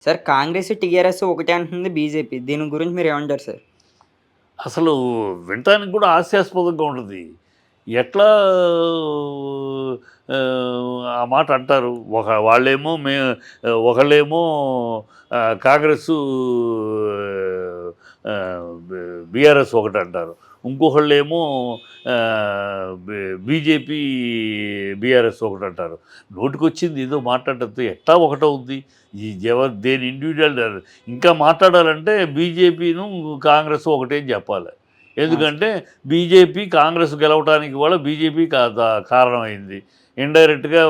Sir Congress, TRS ఒకటే అంటుంది BJP. దీని గురించి మీరేమంటారు సార్? అసలు వినటానికి కూడా హాస్యాస్పదంగా ఉంటుంది. ఎట్లా ఆ మాట అంటారు? వాళ్ళేమో ఒకళ్ళేమో కాంగ్రెసు బీఆర్ఎస్ ఒకటంటారు. ఇంకొకళ్ళేమో బీజేపీ, బీఆర్ఎస్ ఒకటంటారు. నోటికొచ్చింది ఏదో మాట్లాడటంతో ఎట్లా ఒకటవుద్ది? దేని ఇండివిజువల్ ఇంకా మాట్లాడాలంటే బీజేపీను కాంగ్రెస్ ఒకటే అని చెప్పాలి. ఎందుకంటే బీజేపీ కాంగ్రెస్ గెలవటానికి కూడా బీజేపీ కారణమైంది. ఇండైరెక్ట్గా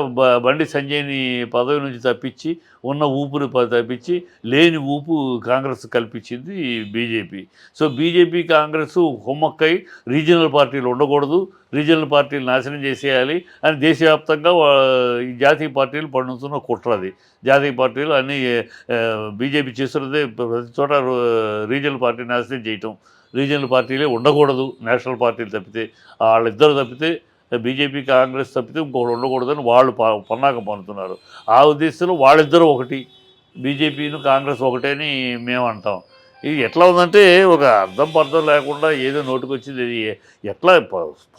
బండి సంజయ్ని పదవి నుంచి తప్పించి ఉన్న ఊపుని తప్పించి లేని ఊపు కాంగ్రెస్ కల్పించింది బీజేపీ. సో బీజేపీ కాంగ్రెస్ కుమ్మక్కై రీజనల్ పార్టీలు ఉండకూడదు, రీజనల్ పార్టీలు నాశనం చేసేయాలి అని దేశవ్యాప్తంగా ఈ జాతీయ పార్టీలు పండుతున్న కుట్రది. జాతీయ పార్టీలు అన్నీ బీజేపీ చేస్తున్నదే ప్రతి చోట రీజనల్ పార్టీ నాశనం చేయటం. రీజనల్ పార్టీలే ఉండకూడదు, నేషనల్ పార్టీలు తప్పితే వాళ్ళిద్దరు తప్పితే బీజేపీ కాంగ్రెస్ తప్పితే ఇంకొకటి ఉండకూడదని వాళ్ళు పన్నాకం పన్నుతున్నారు. ఆ ఉద్దేశంలో వాళ్ళిద్దరూ ఒకటి, బీజేపీను కాంగ్రెస్ ఒకటేని మేము అంటాం. ఇది ఎట్లా ఉందంటే ఒక అర్థం పర్థం లేకుండా ఏదో నోటికొచ్చింది. ఎట్లా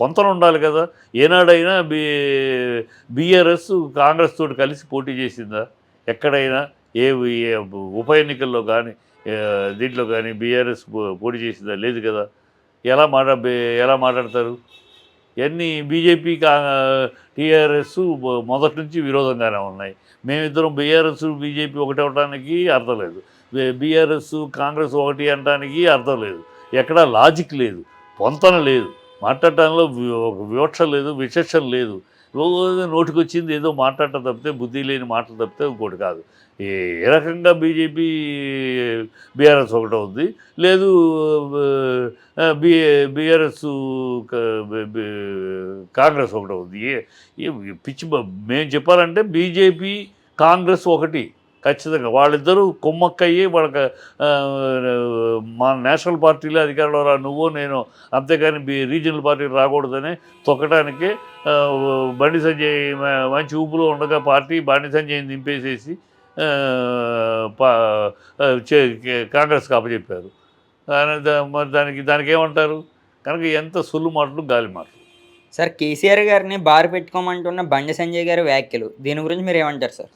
పొంతన ఉండాలి కదా. ఏనాడైనా బీఆర్ఎస్ కాంగ్రెస్ తోటి కలిసి పోటీ చేసిందా? ఎక్కడైనా ఏ ఉప ఎన్నికల్లో కానీ దీంట్లో కానీ బీఆర్ఎస్ పోటీ చేసిందా? లేదు కదా. ఎలా మాట్లాడతారు? ఇవన్నీ బీజేపీ టీఆర్ఎస్ మొదటి నుంచి విరోధంగానే ఉన్నాయి. మేమిద్దరం బీఆర్ఎస్ బీజేపీ ఒకటి అవడానికి అర్థం లేదు, బీఆర్ఎస్ కాంగ్రెస్ ఒకటి అనడానికి అర్థం లేదు. ఎక్కడా లాజిక్ లేదు, పొంతన లేదు, మాట్లాడటంలో వివక్ష లేదు, విచక్షణ లేదు. రోజు నోటికొచ్చింది ఏదో మాట్లాడటం తప్పితే, బుద్ధి లేని మాటలు తప్పితే ఇంకోటి కాదు. ఏ రకంగా బీజేపీ బీఆర్ఎస్ ఒకటి అవుద్ది, లేదు బీఆర్ఎస్ కాంగ్రెస్ ఒకటి అవుద్ది. పిచ్చి మేము చెప్పాలంటే బీజేపీ కాంగ్రెస్ ఒకటి ఖచ్చితంగా. వాళ్ళిద్దరూ కుమ్మక్కయ్యి వాళ్ళకి మా నేషనల్ పార్టీలో అధికారంలో నువ్వు నేను, అంతేకాని రీజనల్ పార్టీలు రాకూడదని తొక్కడానికి బండి సంజయ్ మంచి ఊపులో ఉండగా పార్టీ బండి సంజయ్ని దింపేసేసి కాంగ్రెస్కి అప్పచెప్పారు. మరి దానికి ఏమంటారు? కనుక ఎంత సొల్లు మాటలు, గాలి మాటలు. సార్ కేసీఆర్ గారిని బారు పెట్టుకోమంటున్న బండి సంజయ్ గారి వ్యాఖ్యలు దీని గురించి మీరేమంటారు సార్?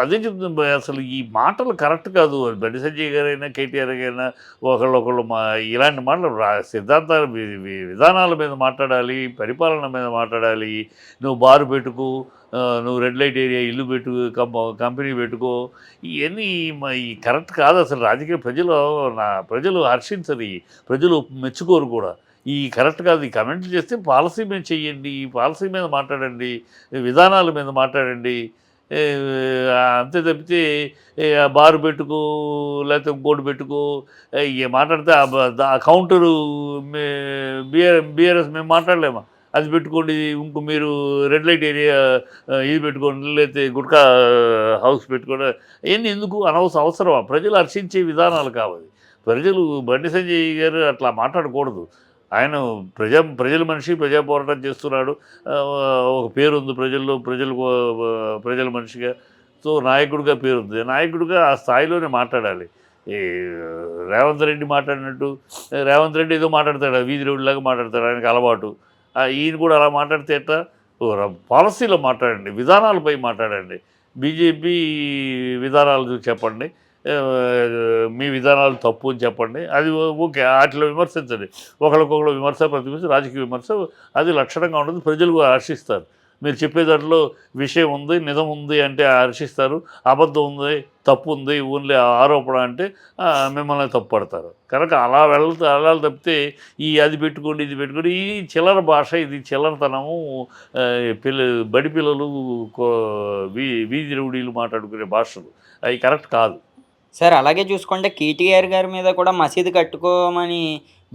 అదే చెప్తుంది. అసలు ఈ మాటలు కరెక్ట్ కాదు. బండి సంజయ్ గారైనా కేటీఆర్ గారైనా ఒకళ్ళు ఇలాంటి మాటలు సిద్ధాంతాలు విధానాల మీద మాట్లాడాలి, పరిపాలన మీద మాట్లాడాలి. నువ్వు బారు పెట్టుకో, నువ్వు రెడ్ లైట్ ఏరియా ఇల్లు పెట్టు, కంపెనీ పెట్టుకో, ఇవన్నీ ఈ కరెక్ట్ కాదు. అసలు రాజకీయ ప్రజలు హర్షించరు, ప్రజలు మెచ్చుకోరు కూడా. ఈ కరెక్ట్ కాదు. ఈ కమెంట్లు చేస్తే పాలసీ మీద చెయ్యండి, పాలసీ మీద మాట్లాడండి, విధానాల మీద మాట్లాడండి. అంతే తప్పితే బారు పెట్టుకో, లేకపోతే ఇంకోటి పెట్టుకో, మాట్లాడితే ఆ కౌంటరు బీఆర్ఎస్ మేము మాట్లాడలేమా? అది పెట్టుకోండి, ఇంకో మీరు రెడ్ లైట్ ఏరియా ఇది పెట్టుకోండి, లేకపోతే గుట్కా హౌస్ పెట్టుకోండి. ఇవన్నీ ఎందుకు అవసరమా? ప్రజలు హర్షించే విధానాలు కావాలి. ప్రజలు బండి సంజయ్ గారు అట్లా మాట్లాడకూడదు. ఆయన ప్రజల మనిషి, ప్రజా పోరాటం చేస్తున్నాడు, ఒక పేరుంది ప్రజల్లో, ప్రజల మనిషిగా. సో నాయకుడిగా పేరుంది. నాయకుడిగా ఆ స్థాయిలోనే మాట్లాడాలి. ఈ రేవంత్ రెడ్డి మాట్లాడినట్టు, రేవంత్ రెడ్డి ఏదో మాట్లాడతాడు, వీధి రోడ్లాగా మాట్లాడతాడు, ఆయనకు అలవాటు. ఈయన కూడా అలా మాట్లాడితే ఎట్లా? పాలసీలో మాట్లాడండి, విధానాలపై మాట్లాడండి. బీజేపీ విధానాలు చెప్పండి, మీ విధానాలు తప్పు అని చెప్పండి, అది ఓకే. వాటిలో విమర్శించండి. ఒకరికొకరు విమర్శ, ప్రతివిమర్శ, రాజకీయ విమర్శ, అది లక్షణంగా ఉంటుంది. ప్రజలు హర్షిస్తారు. మీరు చెప్పే దాంట్లో విషయం ఉంది, నిజం ఉంది అంటే హర్షిస్తారు. అబద్ధం ఉంది, తప్పు ఉంది, ఓన్లీ ఆరోపణ అంటే మిమ్మల్ని తప్పుపడతారు. కనుక అలా వెళ్ళాలి తప్పితే అది పెట్టుకోండి, ఇది పెట్టుకోండి, ఈ చిల్లర భాష, ఇది చిల్లరతనము. బడి పిల్లలు, వీధి రౌడీలు మాట్లాడుకునే భాషలు అవి కరెక్ట్ కాదు. సార్ అలాగే చూసుకుంటే కేటీఆర్ గారి మీద కూడా మసీదు కట్టుకోమని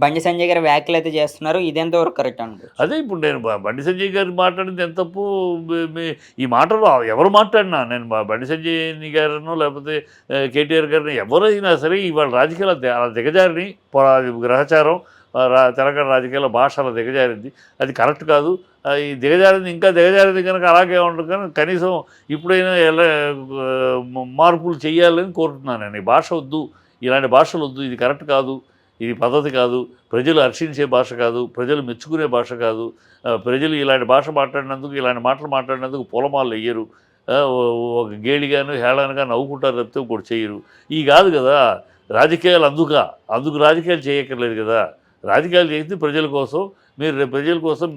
బండి సంజయ్ గారు వ్యాఖ్యలు అయితే చేస్తున్నారు. ఇదెంతవరకు కరెక్ట్ అనుకో? అదే ఇప్పుడు నేను బండి సంజయ్ గారు మాట్లాడింది ఎంత తప్పు. ఈ మాటలు ఎవరు మాట్లాడినా, నేను బండి సంజయ్ గారినో లేకపోతే కేటీఆర్ గారిని ఎవరైనా సరే ఇవాళ రాజకీయాలు అలా దిగజారిని గ్రహచారం తెలంగాణ రాజకీయాల్లో భాష అలా దిగజారింది. అది కరెక్ట్ కాదు. ఈ దిగజారింది ఇంకా దిగజారింది కనుక అలాగే ఉంటుంది. కానీ కనీసం ఇప్పుడైనా ఎలా మార్పులు చేయాలని కోరుతున్నాను నేను. ఈ భాష వద్దు, ఇలాంటి భాషలు వద్దు, ఇది కరెక్ట్ కాదు, ఇది పద్ధతి కాదు, ప్రజలు హర్షించే భాష కాదు, ప్రజలు మెచ్చుకునే భాష కాదు. ప్రజలు ఇలాంటి భాష మాట్లాడినందుకు, ఇలాంటి మాటలు మాట్లాడినందుకు పూలమాలలు వెయ్యరు. ఒక గేలిగాను హేళనగా నవ్వుకుంటారు తప్పితే ఇంకోటి చేయరు. ఈ కాదు కదా రాజకీయాలు. అందుకు రాజకీయాలు చేయక్కర్లేదు కదా. రాజకీయాలు చేసి ప్రజల కోసం, మీరు ప్రజల కోసం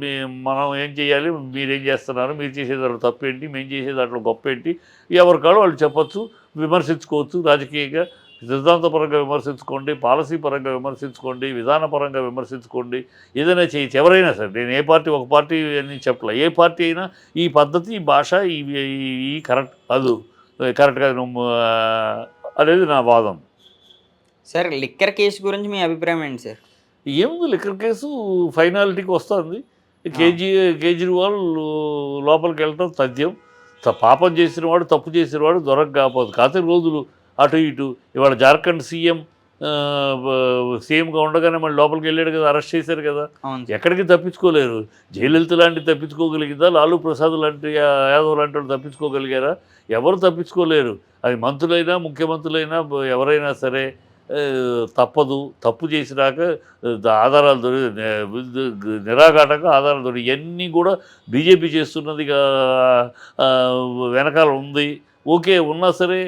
మనం ఏం చేయాలి, మీరేం చేస్తున్నారు, మీరు చేసే దాంట్లో తప్పేంటి, మేము చేసే దాంట్లో గొప్ప ఏంటి, ఎవరికాడో వాళ్ళు చెప్పచ్చు, విమర్శించుకోవచ్చు. రాజకీయంగా సిద్ధాంతపరంగా విమర్శించుకోండి, పాలసీ పరంగా విమర్శించుకోండి, విధానపరంగా విమర్శించుకోండి, ఏదైనా చేయొచ్చు. ఎవరైనా సరే, నేను ఏ పార్టీ ఒక పార్టీ అని చెప్పలే. ఏ పార్టీ అయినా ఈ పద్ధతి, ఈ భాష, ఈ కరెక్ట్ కాదు, కరెక్ట్ కాదు అనేది నా వాదం. సార్ లిక్కర్ కేసు గురించి మీ అభిప్రాయం ఏంటి సార్? ఏముంది, లిక్కర్ కేసు ఫైనాలిటీకి వస్తుంది. కేజ్రీవాల్ లోపలికి వెళ్ళటం తథ్యం. పాపం చేసిన వాడు, తప్పు చేసిన వాడు దొరక కాకపోదు. కాతే రోజులు అటు ఇటు. ఇవాళ జార్ఖండ్ సీఎంగా ఉండగానే మళ్ళీ లోపలికి వెళ్ళాడు కదా, అరెస్ట్ చేశారు కదా. ఎక్కడికి తప్పించుకోలేరు. జయలలిత లాంటి తప్పించుకోగలిగిందా, లాలూ ప్రసాద్ లాంటి, యాదవ్ లాంటి వాళ్ళు తప్పించుకోగలిగారా? ఎవరు తప్పించుకోలేరు. అది మంత్రులైనా, ముఖ్యమంత్రులైనా, ఎవరైనా సరే తప్పదు. తప్పు చేసినాక ఆధారాలు నిరాఘాటంగా ఆధారాలు దొరికి, ఇవన్నీ కూడా బీజేపీ చేస్తున్నది వెనకాల ఉంది. ఓకే, ఉన్నా సరే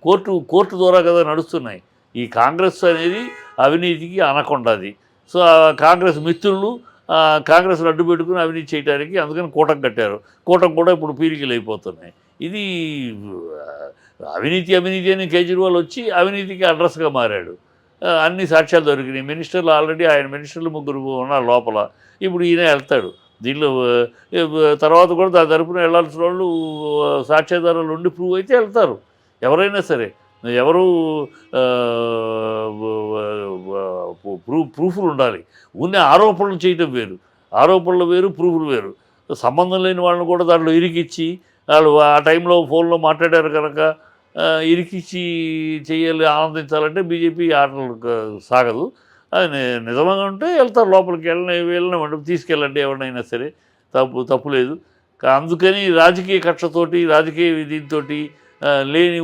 కోర్టు ద్వారా కదా నడుస్తున్నాయి. ఈ కాంగ్రెస్ అనేది అవినీతికి అనకొండది. సో కాంగ్రెస్ మిత్రులు కాంగ్రెస్ను అడ్డు పెట్టుకుని అవినీతి చేయడానికి అందుకని కూటమి కట్టారు. కూటమి కూడా ఇప్పుడు పీలికలు అయిపోతున్నాయి. ఇది అవినీతి అని కేజ్రీవాల్ వచ్చి అవినీతికి అడ్రస్గా మారాడు. అన్ని సాక్ష్యాలు దొరికినాయి. మినిస్టర్లు ఆల్రెడీ ఆయన మినిస్టర్లు 3 ఉన్నారు లోపల. ఇప్పుడు ఈయన వెళ్తాడు దీనిలో. తర్వాత కూడా దాని తరపున వెళ్ళాల్సిన వాళ్ళు సాక్ష్యాధారాలు ఉండి ప్రూవ్ అయితే వెళ్తారు. ఎవరైనా సరే, ఎవరు ప్రూఫ్లు ఉండాలి. ఉన్న ఆరోపణలు చేయటం వేరు, ఆరోపణలు వేరు, ప్రూఫ్లు వేరు. సంబంధం లేని వాళ్ళని కూడా దాంట్లో ఇరికిచ్చి, వాళ్ళు ఆ టైంలో ఫోన్లో మాట్లాడారు కనుక ఇరికిచ్చి చేయాలి, ఆనందించాలంటే బీజేపీ ఆటలు సాగదు. అది నిజంగా ఉంటే వెళ్తారు లోపలికి. వెళ్ళినవ్వండి, తీసుకెళ్ళండి ఎవరినైనా సరే, తప్పు లేదు. అందుకని రాజకీయ కక్షతోటి, రాజకీయ దీంతో లేని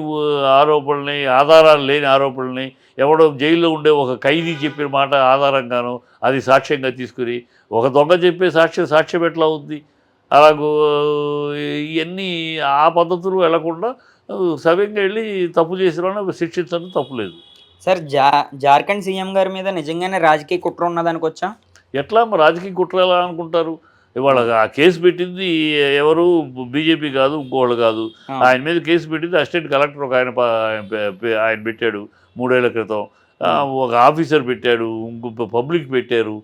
ఆరోపణల్ని, ఆధారాలు లేని ఆరోపణల్ని, ఎవడో జైల్లో ఉండే ఒక ఖైదీ చెప్పిన మాట ఆధారంగానో అది సాక్ష్యంగా తీసుకుని, ఒక దొంగ చెప్పే సాక్ష్యం ఎట్లా ఉంది? అలాగూ ఇవన్నీ ఆ పద్ధతులు వెళ్లకుండా సవ్యంగా వెళ్ళి తప్పు చేసిన వాళ్ళని శిక్షించడం తప్పులేదు. సార్ జార్ఖండ్ సీఎం గారి మీద నిజంగానే రాజకీయ కుట్ర ఉన్నదనుకోవచ్చా? ఎట్లా రాజకీయ కుట్ర ఎలా అనుకుంటారు? ఇవాళ ఆ కేసు పెట్టింది ఎవరు? బీజేపీ కాదు, ఇంకోళ్ళు కాదు. ఆయన మీద కేసు పెట్టింది అసిస్టెంట్ కలెక్టర్ ఒక ఆయన పెట్టాడు 3 ఏళ్ల క్రితం. ఒక ఆఫీసర్ పెట్టాడు, ఇంకో పబ్లిక్ పెట్టారు.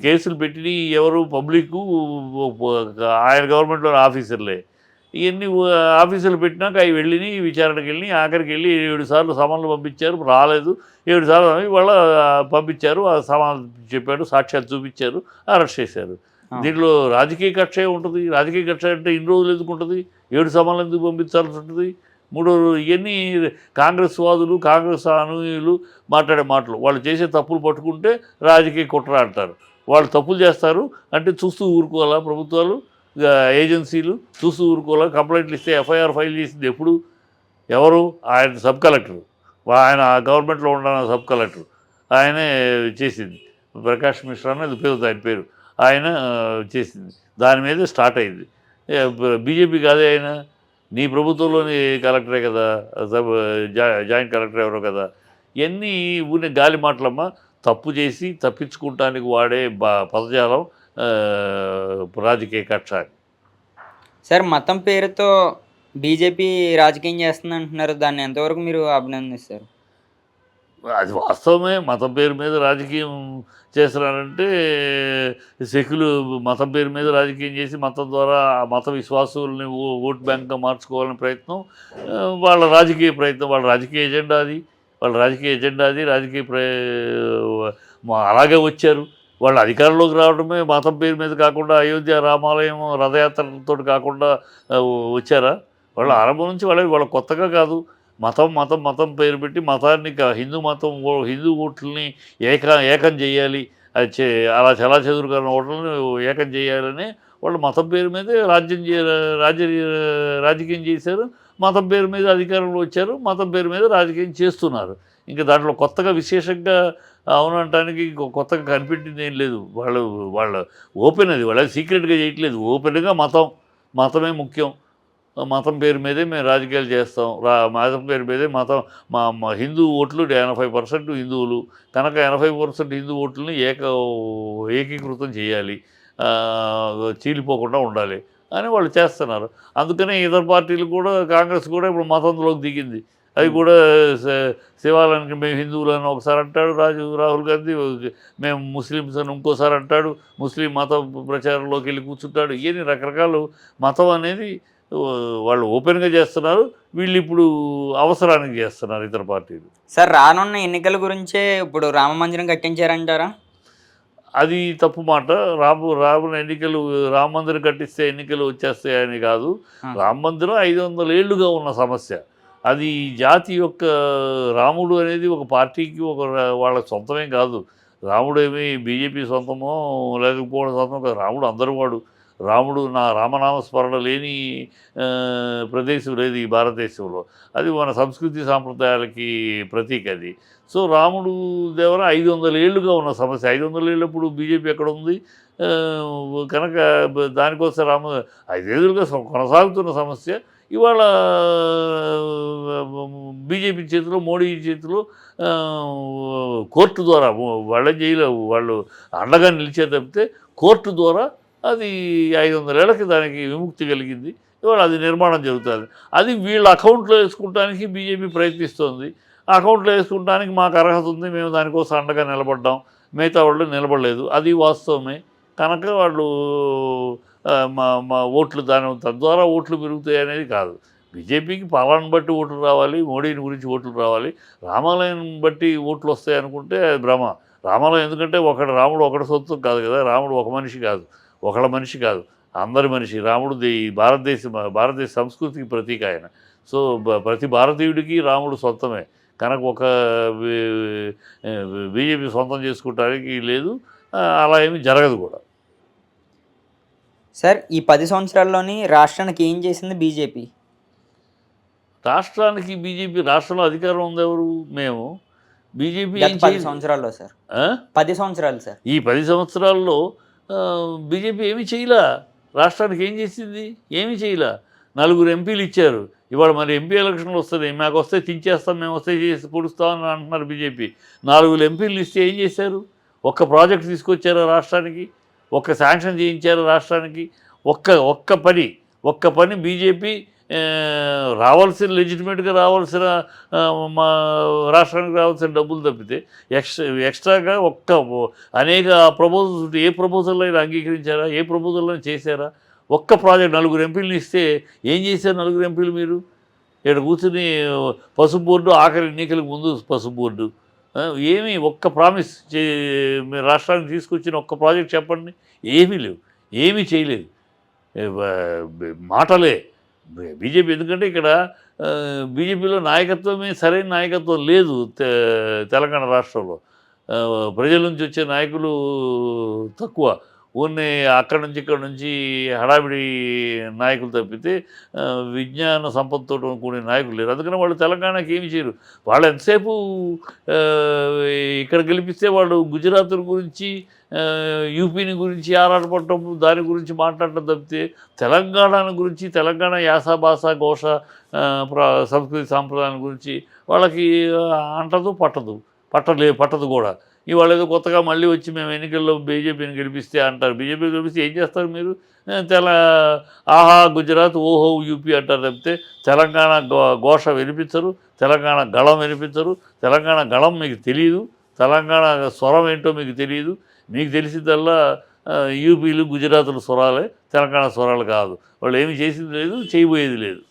కేసులు పెట్టి ఎవరు? పబ్లిక్, ఆయన గవర్నమెంట్లో ఆఫీసర్లే. ఇవన్నీ ఆఫీసులు పెట్టినాక అవి వెళ్ళి విచారణకి వెళ్ళి ఆఖరికి వెళ్ళి 7 సార్లు సమన్లు పంపించారు, రాలేదు. 7 సార్లు ఇవాళ పంపించారు, ఆ సమాధానం చెప్పాడు, సాక్ష్యాలు చూపించారు, అరెస్ట్ చేశారు. దీంట్లో రాజకీయ కక్ష ఉంటుంది. రాజకీయ కక్ష అంటే ఇన్ని రోజులు ఎందుకు ఉంటుంది? 7 సమన్లు ఎందుకు పంపించాల్సి ఉంటుంది? 3 ఇవన్నీ కాంగ్రెస్ వాదులు, కాంగ్రెస్ అనుయూయులు మాట్లాడే మాటలు. వాళ్ళు చేసే తప్పులు పట్టుకుంటే రాజకీయ కుట్ర అంటారు. వాళ్ళు తప్పులు చేస్తారు అంటే చూస్తూ ఊరుకోవాలా ప్రభుత్వాలు, ఏజెన్సీలు? చూస్తూ ఊరుకోవాలా? కంప్లైంట్లు ఇస్తే ఎఫ్ఐఆర్ ఫైల్ చేసింది ఎప్పుడు? ఎవరు? ఆయన సబ్ కలెక్టర్. ఆయన గవర్నమెంట్లో ఉన్న సబ్ కలెక్టర్ ఆయనే చేసింది. ప్రకాష్ మిశ్రా అనేది పేరు, ఆయన పేరు. ఆయన చేసింది. దాని మీద స్టార్ట్ అయింది. బీజేపీ కాదే ఆయన, నీ ప్రభుత్వంలోని కలెక్టరే కదా, జాయింట్ కలెక్టర్ ఎవరో కదా. ఇవన్నీ ఊరినే గాలి మాటలమ్మా. తప్పు చేసి తప్పించుకుంటానికి వాడే పదజాలం రాజకీయ కక్ష. సార్ మతం పేరుతో బీజేపీ రాజకీయం చేస్తుంది అంటున్నారు, దాన్ని ఎంతవరకు మీరు అభినందిస్తారు? అది వాస్తవమే. మతం పేరు మీద రాజకీయం చేస్తున్నారంటే మతం పేరు మీద రాజకీయం చేసి మతం ద్వారా మత విశ్వాసుల్ని ఓట్ బ్యాంక్గా మార్చుకోవాలని ప్రయత్నం వాళ్ళ రాజకీయ ప్రయత్నం, వాళ్ళ రాజకీయ ఎజెండా అది. అలాగే వచ్చారు. వాళ్ళు అధికారంలోకి రావడమే మతం పేరు మీద కాకుండా, అయోధ్య రామాలయం రథయాత్రతో కాకుండా వచ్చారా? వాళ్ళ ఆరంభం నుంచి వాళ్ళ కొత్తగా కాదు. మతం మతం మతం పేరు పెట్టి మతాన్ని హిందూ మతం హిందూ ఓట్లని ఏకం చేయాలి, అది అలా చెలాచెదురుగా ఓట్లను ఏకం చేయాలని వాళ్ళు మతం పేరు మీదే రాజకీయం చేశారు, మతం పేరు మీద అధికారంలో వచ్చారు, మతం పేరు మీద రాజకీయం చేస్తున్నారు. ఇంకా దాంట్లో కొత్తగా విశేషంగా అవునంటానికి కొత్తగా కనిపెట్టింది ఏం లేదు. వాళ్ళ ఓపెన్ అది, వాళ్ళ సీక్రెట్గా చేయట్లేదు, ఓపెన్గా మతమే ముఖ్యం, మతం పేరు మీదే మేము రాజకీయాలు చేస్తాం, మతం పేరు మీదే మతం మా హిందూ ఓట్లు 80% హిందువులు కనుక 80% హిందూ ఓట్లని ఏకీకృతం చేయాలి, చీలిపోకుండా ఉండాలి అని వాళ్ళు చేస్తున్నారు. అందుకనే ఇతర పార్టీలు కూడా, కాంగ్రెస్ కూడా ఇప్పుడు మతంలోకి దిగింది. అది కూడా శివాలయానికి మేము హిందువులు అని ఒకసారి అంటాడు రాహుల్ గాంధీ, మేము ముస్లిమ్స్ అని ఇంకోసారి అంటాడు, ముస్లిం మత ప్రచారంలోకి వెళ్ళి కూర్చుంటాడు. ఇవన్నీ రకరకాలు మతం అనేది వాళ్ళు ఓపెన్గా చేస్తున్నారు, వీళ్ళు ఇప్పుడు అవసరానికి చేస్తున్నారు ఇతర పార్టీలు. సార్, రానున్న ఎన్నికల గురించే ఇప్పుడు రామ మందిరం కట్టించారంటారా? అది తప్పు మాట. రాబోయే ఎన్నికలు రామ మందిరం కట్టిస్తే ఎన్నికలు వచ్చేస్తాయని కాదు. రామ మందిరం 500 ఏళ్లుగా ఉన్న సమస్య. అది జాతి యొక్క, రాముడు అనేది ఒక పార్టీకి వాళ్ళ సొంతమేం కాదు. రాముడు ఏమి బీజేపీ సొంతమో లేకపోవడం సొంతం కాదు. రాముడు అందరూ వాడు. రాముడు రామనామ స్మరణ లేని ప్రదేశం లేదు ఈ భారతదేశంలో. అది మన సంస్కృతి సాంప్రదాయాలకి ప్రతీక అది. సో రాముడు దేవర 500 ఏళ్లుగా ఉన్న సమస్య. 500 ఏళ్ళప్పుడు బీజేపీ ఎక్కడ ఉంది? కనుక దానికోసం 5 ఏళ్ళుగా కొనసాగుతున్న సమస్య ఇవాళ బీజేపీ చేతిలో, మోడీ చేతిలో కోర్టు ద్వారా వాళ్ళు అండగా నిలిచే తప్పితే కోర్టు ద్వారా అది 500 ఏళ్ళకి దానికి విముక్తి కలిగింది. ఇవాళ అది నిర్మాణం జరుగుతుంది. అది వీళ్ళ అకౌంట్లో వేసుకుంటానికి బీజేపీ ప్రయత్నిస్తోంది. ఆ అకౌంట్లో వేసుకుంటానికి మాకు అర్హత ఉంది, మేము దానికోసం అండగా నిలబడ్డాం, మిగతా వాళ్ళు నిలబడలేదు, అది వాస్తవమే. కనుక వాళ్ళు మా ఓట్లు తద్వారా ఓట్లు పెరుగుతాయి అనేది కాదు. బీజేపీకి పాలన బట్టి ఓట్లు రావాలి, మోడీని గురించి ఓట్లు రావాలి, రామాలయం బట్టి ఓట్లు వస్తాయి అనుకుంటే అది భ్రమ. రామాలయం ఎందుకంటే రాముడు ఒకటి సొంతం కాదు కదా, రాముడు ఒక మనిషి కాదు, ఒకళ్ళ మనిషి కాదు, అందరి మనిషి. రాముడు భారతదేశ సంస్కృతికి ప్రతీక ఆయన. సో ప్రతి భారతీయుడికి రాముడు సొంతమే. కనుక ఒక బీజేపీ సొంతం చేసుకుంటానికి లేదు, అలా ఏమీ జరగదు కూడా. సార్, ఈ 10 సంవత్సరాల్లోని రాష్ట్రానికి ఏం చేసింది బీజేపీ? రాష్ట్రానికి బీజేపీ, రాష్ట్రంలో అధికారం ఉంది ఎవరు? మేము. బీజేపీ 10 సంవత్సరాల్లో సార్, 10 సంవత్సరాలు సార్. ఈ 10 సంవత్సరాల్లో బీజేపీ ఏమీ చేయలే. రాష్ట్రానికి ఏం చేసింది? ఏమీ చేయలే. 4 ఎంపీలు ఇచ్చారు. ఇవాళ మరి ఎంపీ ఎలక్షన్లు వస్తున్నాయి, మాకు వస్తే తించేస్తాం, మేము వస్తే చేసి పొడుస్తామని అంటున్నారు బీజేపీ. 4 ఎంపీలు ఇస్తే ఏం చేశారు? ఒక్క ప్రాజెక్ట్ తీసుకొచ్చారా రాష్ట్రానికి? ఒక్క శాంక్షన్ చేయించారు రాష్ట్రానికి? ఒక్క పని బీజేపీ లెజిటిమేట్గా రావాల్సిన మా రాష్ట్రానికి రావాల్సిన డబ్బులు తప్పితే ఎక్స్ట్రాగా అనేక ప్రపోజల్స్, ఏ ప్రపోజల్ అయినా అంగీకరించారా? ఏ ప్రపోజల్ అయినా చేశారా? ఒక్క ప్రాజెక్ట్ 4 ఎంపీలను ఇస్తే ఏం చేశారు 4 ఎంపీలు? మీరు ఇక్కడ కూర్చుని పసుపు బోర్డు, ఆఖరి ఎన్నికలకు ముందు పసుపు బోర్డు, ఏమీ ఒక్క ప్రామిస్ మీరు రాష్ట్రానికి తీసుకొచ్చిన ఒక్క ప్రాజెక్ట్ చెప్పండి. ఏమీ లేవు, ఏమీ చేయలేదు, మాటలే బీజేపీ. ఎందుకంటే ఇక్కడ బీజేపీలో నాయకత్వమే సరైన నాయకత్వం లేదు. తెలంగాణ రాష్ట్రంలో ప్రజల నుంచి వచ్చే నాయకులు తక్కువ, ఓన్లీ అక్కడి నుంచి ఇక్కడ నుంచి హడావిడి నాయకులు తప్పితే విజ్ఞాన సంపదతో కూడిన నాయకులు లేరు. అందుకని వాళ్ళు తెలంగాణకి ఏమి చేయరు. వాళ్ళు ఎంతసేపు ఇక్కడ గెలిపిస్తే వాళ్ళు గుజరాత్ గురించి, యూపీని గురించి ఆరాటపడటం, దాని గురించి మాట్లాడటం తప్పితే తెలంగాణ గురించి, తెలంగాణ యాస, భాష, ఘోష, సంస్కృతి సాంప్రదాయం గురించి వాళ్ళకి అంటదు, పట్టదు కూడా. ఇవాళ ఏదో కొత్తగా మళ్ళీ వచ్చి మేము ఎన్నికల్లో బీజేపీని గెలిపిస్తే అంటారు. బీజేపీ గెలిపిస్తే ఏం చేస్తారు మీరు? ఆహా గుజరాత్, ఓహో యూపీ అంటారు తప్పితే తెలంగాణ ఘోష వినిపించరు, తెలంగాణ గళం వినిపించరు. తెలంగాణ గళం మీకు తెలియదు, తెలంగాణ స్వరం ఏంటో మీకు తెలియదు. మీకు తెలిసిందల్లా యూపీలు, గుజరాతుల స్వరాలే, తెలంగాణ స్వరాలు కాదు. వాళ్ళు ఏమి చేసింది లేదు, చేయబోయేది లేదు.